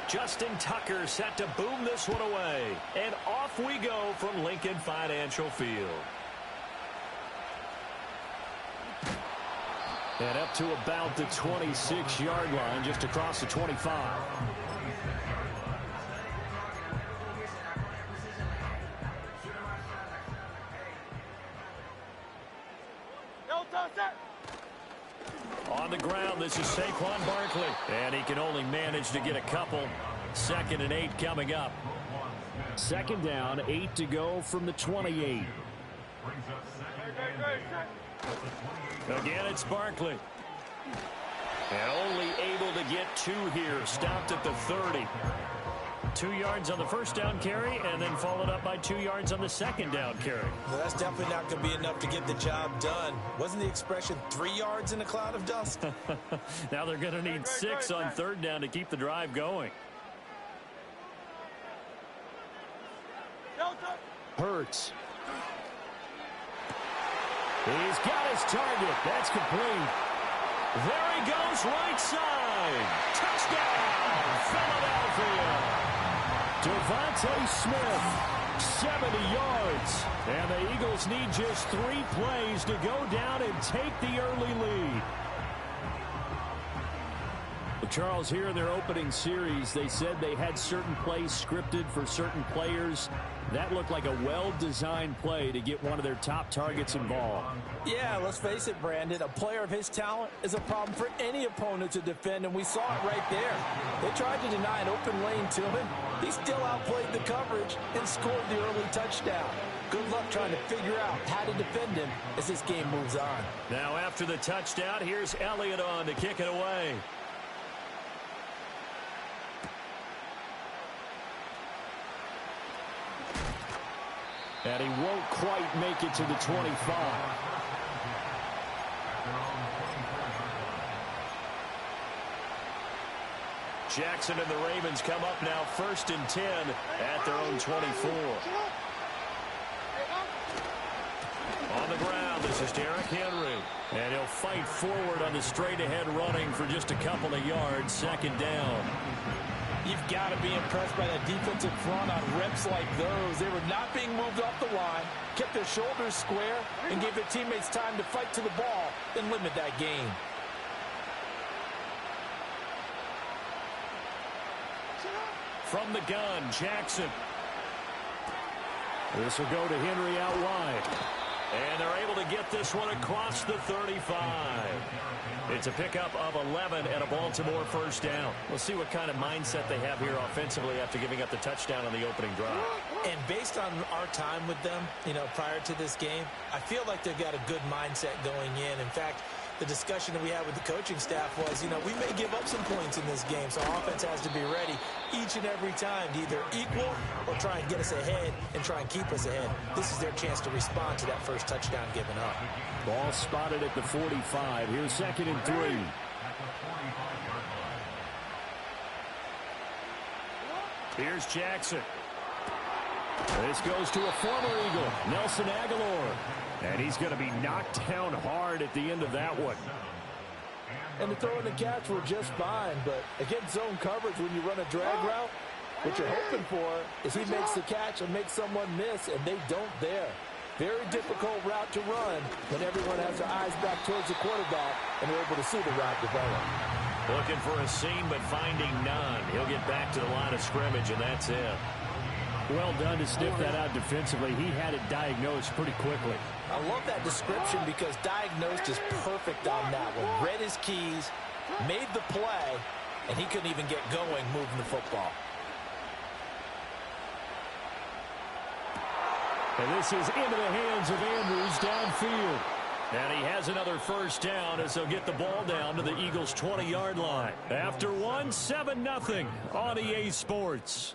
Justin Tucker set to boom this one away. And off we go from Lincoln Financial Field. And up to about the 26-yard line, just across the 25. On the ground, this is Saquon Barkley. And he can only manage to get a couple. 2nd and 8 coming up. 2nd down, 8 to go from the 28. Again, it's Barkley. And only able to get 2 here. Stopped at the 30. 2 yards on the first down carry, and then followed up by 2 yards on the second down carry. Well, that's definitely not going to be enough to get the job done. Wasn't the expression 3 yards in a cloud of dust? Now they're going to need 6 on 3rd down to keep the drive going. Hurts. He's got his target. That's complete. There he goes, right side. Touchdown, Philadelphia. Devontae Smith, 70 yards. And the Eagles need just 3 plays to go down and take the early lead. Well, Charles, here in their opening series, they said they had certain plays scripted for certain players. That looked like a well-designed play to get one of their top targets involved. Yeah, let's face it, Brandon. A player of his talent is a problem for any opponent to defend, and we saw it right there. They tried to deny an open lane to him. He still outplayed the coverage and scored the early touchdown. Good luck trying to figure out how to defend him as this game moves on. Now after the touchdown, here's Elliott on to kick it away. And he won't quite make it to the 25. Jackson and the Ravens come up now 1st and 10 at their own 24. On the ground, this is Derrick Henry. And he'll fight forward on the straight-ahead running for just a couple of yards. 2nd down. You've got to be impressed by that defensive front on reps like those. They were not being moved off the line, kept their shoulders square, and gave their teammates time to fight to the ball and limit that gain. from the gun, Jackson. This will go to Henry out wide. And they're able to get this one across the 35. It's a pickup of 11 and a Baltimore first down. We'll see what kind of mindset they have here offensively after giving up the touchdown on the opening drive. And based on our time with them, prior to this game, I feel like they've got a good mindset going in. In fact, the discussion that we had with the coaching staff was, we may give up some points in this game, so our offense has to be ready each and every time to either equal or try and get us ahead and try and keep us ahead. This is their chance to respond to that first touchdown given up. Ball spotted at the 45. Here's 2nd and 3. Here's Jackson. This goes to a former Eagle, Nelson Aguilar. And he's going to be knocked down hard at the end of that one. And the throw and the catch were just fine, but against zone coverage, when you run a drag route, what you're hoping for is he makes the catch and makes someone miss, and they don't there. Very difficult route to run when everyone has their eyes back towards the quarterback and they're able to see the route develop. Looking for a seam, but finding none. He'll get back to the line of scrimmage, and that's it. Well done to sniff that out defensively. He had it diagnosed pretty quickly. I love that description because diagnosed is perfect on that one. Read his keys, made the play, and he couldn't even get going moving the football. And this is into the hands of Andrews downfield. And he has another first down as they'll get the ball down to the Eagles' 20-yard line. After one, 7-0 on EA Sports.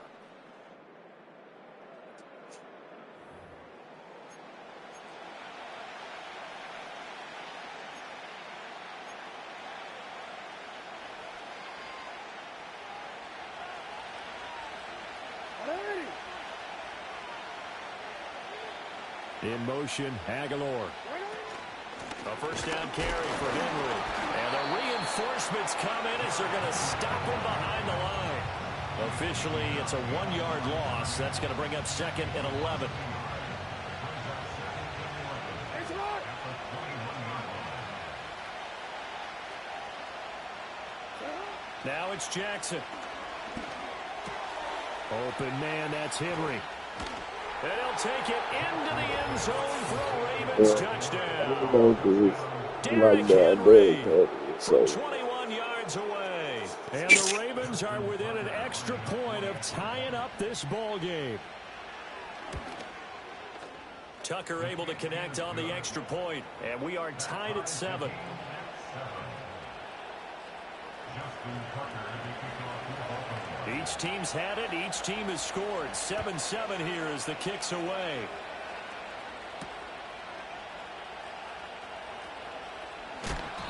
In motion, Aguilar. A first down carry for Henry. And the reinforcements come in as they're going to stop him behind the line. Officially, it's a 1-yard loss. That's going to bring up 2nd and 11. Now it's Jackson. Open man, that's Henry. And he'll take it into the end zone for a Ravens touchdown. Derrick Henry from 21 yards away. And the Ravens are within an extra point of tying up this ball game. Tucker able to connect on the extra point, and we are tied at 7. Each team's had it. Each team has scored. 7-7 here as the kick's away.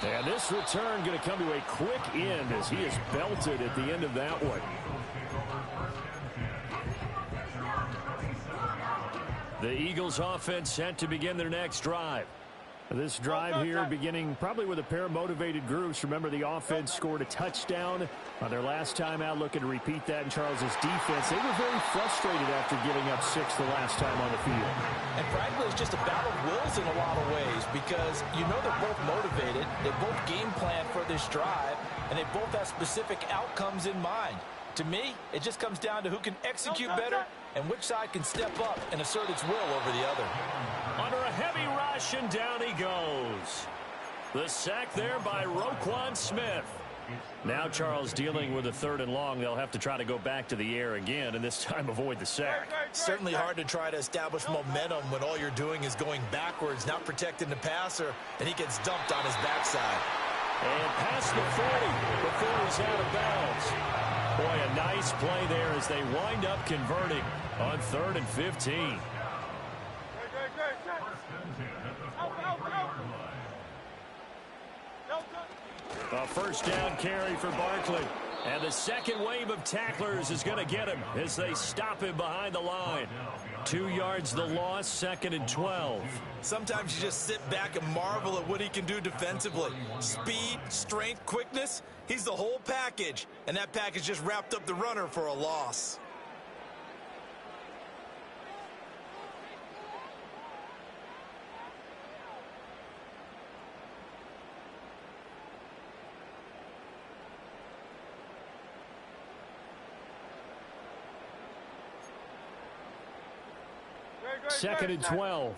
And this return going to come to a quick end as he is belted at the end of that one. The Eagles offense set to begin their next drive. This drive here beginning probably with a pair of motivated groups. Remember, the offense scored a touchdown on their last time out, looking to repeat that in Charles's defense. They were very frustrated after giving up 6 the last time on the field. And frankly, it's just a battle of wills in a lot of ways because they're both motivated. They both game plan for this drive, and they both have specific outcomes in mind. To me, it just comes down to who can execute better and which side can step up and assert its will over the other. Under a heavy rush, and down he goes. The sack there by Roquan Smith. Now Charles dealing with a 3rd and long. They'll have to try to go back to the air again, and this time avoid the sack. Certainly hard to try to establish momentum when all you're doing is going backwards, not protecting the passer, and he gets dumped on his backside. And past the 40 before he's out of bounds. Boy, a nice play there as they wind up converting on 3rd and 15. A first down carry for Barkley. And the second wave of tacklers is going to get him as they stop him behind the line. 2 yards the loss, 2nd and 12. Sometimes you just sit back and marvel at what he can do defensively. Speed, strength, quickness. He's the whole package. And that package just wrapped up the runner for a loss. 2nd and 12.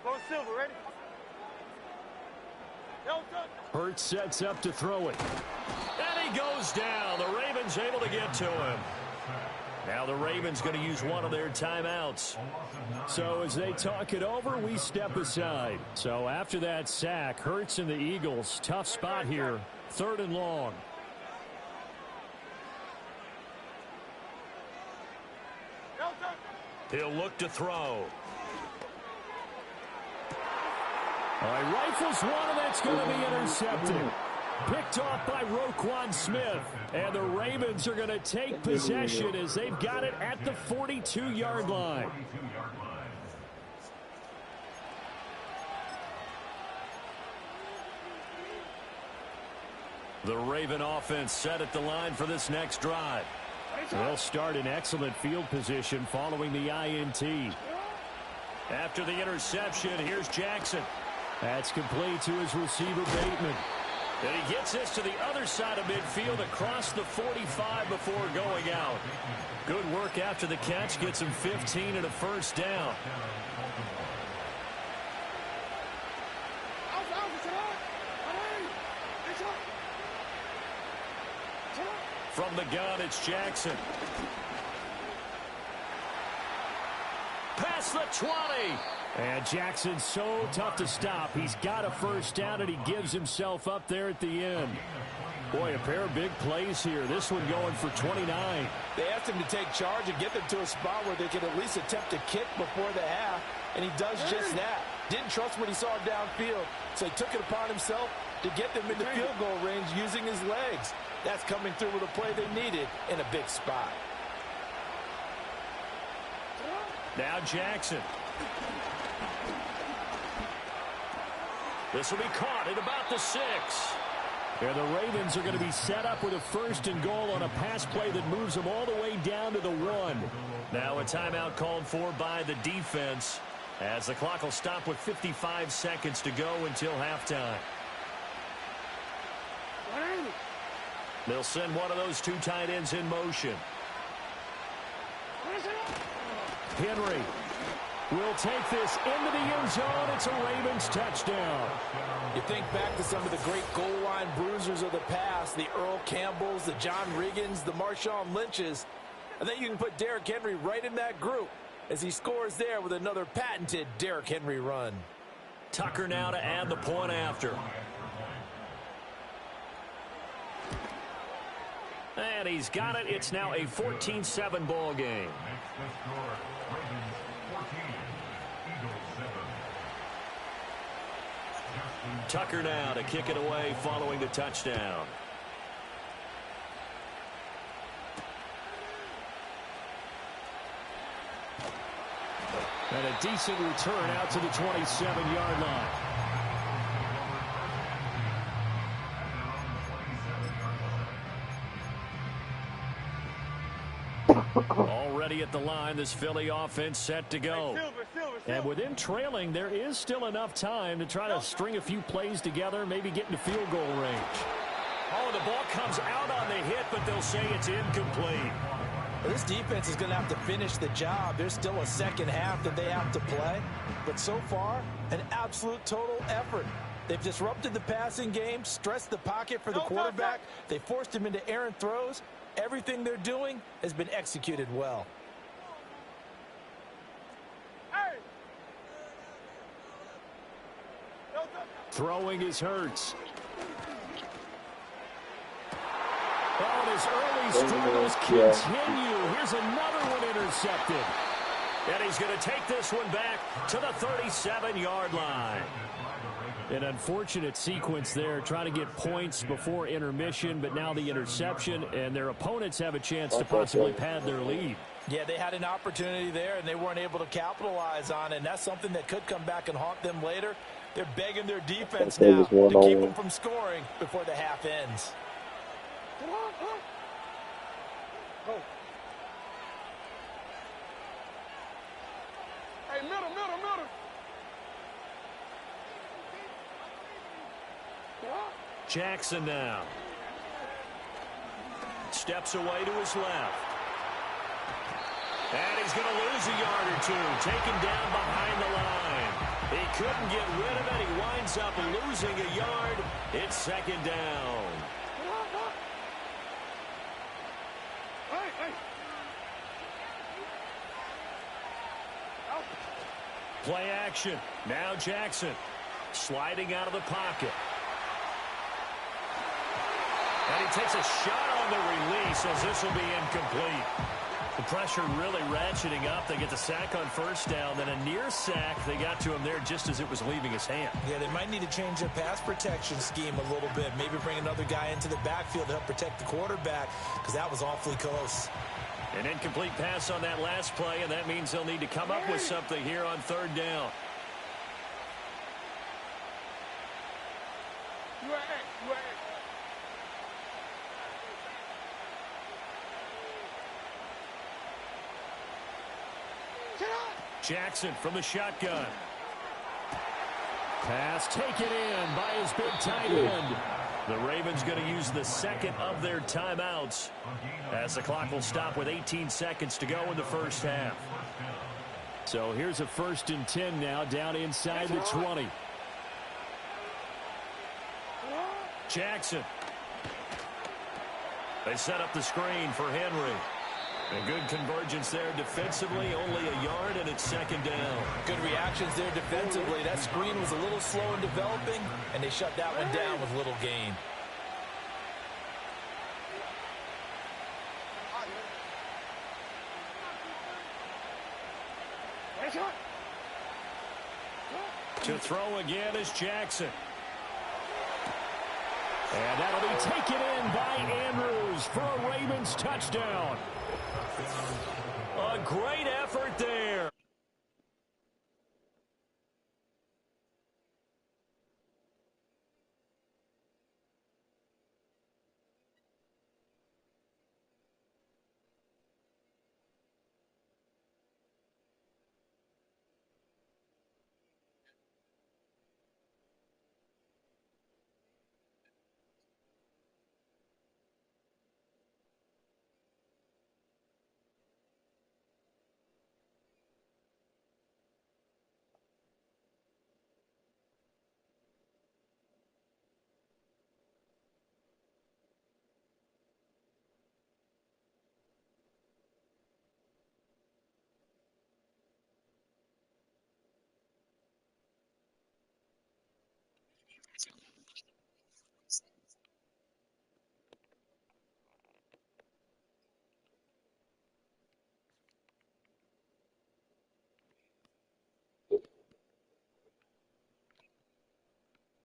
Go Silver, ready? No touch. Hurts sets up to throw it. And he goes down. The Ravens able to get to him. Now the Ravens going to use one of their timeouts. So as they talk it over, we step aside. So after that sack, Hurts and the Eagles, tough spot here. 3rd and long. No touch. He'll look to throw. All right, rifles one, and that's going to be intercepted. Picked off by Roquan Smith. And the Ravens are going to take possession as they've got it at the 42-yard line. The Raven offense set at the line for this next drive. They'll start in excellent field position following the INT. After the interception, here's Jackson. That's complete to his receiver, Bateman. And he gets this to the other side of midfield across the 45 before going out. Good work after the catch. Gets him 15 and a first down. From the gun, it's Jackson. Past the 20. And Jackson's so tough to stop. He's got a first down, and he gives himself up there at the end. Boy, a pair of big plays here. This one going for 29. They asked him to take charge and get them to a spot where they could at least attempt to kick before the half, and he does just that. Didn't trust what he saw downfield, so he took it upon himself to get them into field goal range using his legs. That's coming through with a play they needed in a big spot. Now Jackson. This will be caught at about the 6. And the Ravens are going to be set up with a 1st and goal on a pass play that moves them all the way down to the 1. Now a timeout called for by the defense as the clock will stop with 55 seconds to go until halftime. They'll send one of those 2 tight ends in motion. Henry will take this into the end zone. It's a Ravens touchdown. You think back to some of the great goal line bruisers of the past, the Earl Campbells, the John Riggins, the Marshawn Lynches. I think you can put Derrick Henry right in that group as he scores there with another patented Derrick Henry run. Tucker now to add the point after. And he's got it. It's now a 14-7 ball game. Tucker now to kick it away following the touchdown. And a decent return out to the 27-yard line. Already at the line, this Philly offense set to go. And within trailing, there is still enough time to try to string a few plays together, maybe get into field goal range. Oh, the ball comes out on the hit, but they'll say it's incomplete. Well, this defense is going to have to finish the job. There's still a second half that they have to play. But so far, an absolute total effort. They've disrupted the passing game, stressed the pocket for the quarterback. They forced him into errant throws. Everything they're doing has been executed well. Throwing is Hurts. Oh, and his early struggles continue. Here's another one intercepted. And he's going to take this one back to the 37-yard line. An unfortunate sequence there, trying to get points before intermission, but now the interception, and their opponents have a chance to possibly pad their lead. Yeah, they had an opportunity there, and they weren't able to capitalize on it, and that's something that could come back and haunt them later. They're begging their defense now to keep them from scoring before the half ends. Hey, middle. Jackson now. Steps away to his left. And he's going to lose a yard or two. Taken down behind the line. He couldn't get rid of it. He winds up losing a yard. It's second down. Play action. Now Jackson sliding out of the pocket. And he takes a shot on the release as this will be incomplete. The pressure really ratcheting up. They get the sack on first down. Then a near sack. They got to him there just as it was leaving his hand. Yeah, they might need to change their pass protection scheme a little bit. Maybe bring another guy into the backfield to help protect the quarterback, because that was awfully close. An incomplete pass on that last play, and that means they'll need to come up with something here on third down. Jackson from the shotgun. Pass taken in by his big tight end. The Ravens going to use the second of their timeouts as the clock will stop with 18 seconds to go in the first half. So here's a 1st and 10 now down inside the 20. Jackson. They set up the screen for Henry. A good convergence there defensively, only a yard, and it's second down. Good reactions there defensively. That screen was a little slow in developing, and they shut that one down with little gain. To throw again is Jackson. And that'll be taken in by Andrews for a Ravens touchdown. A great effort there.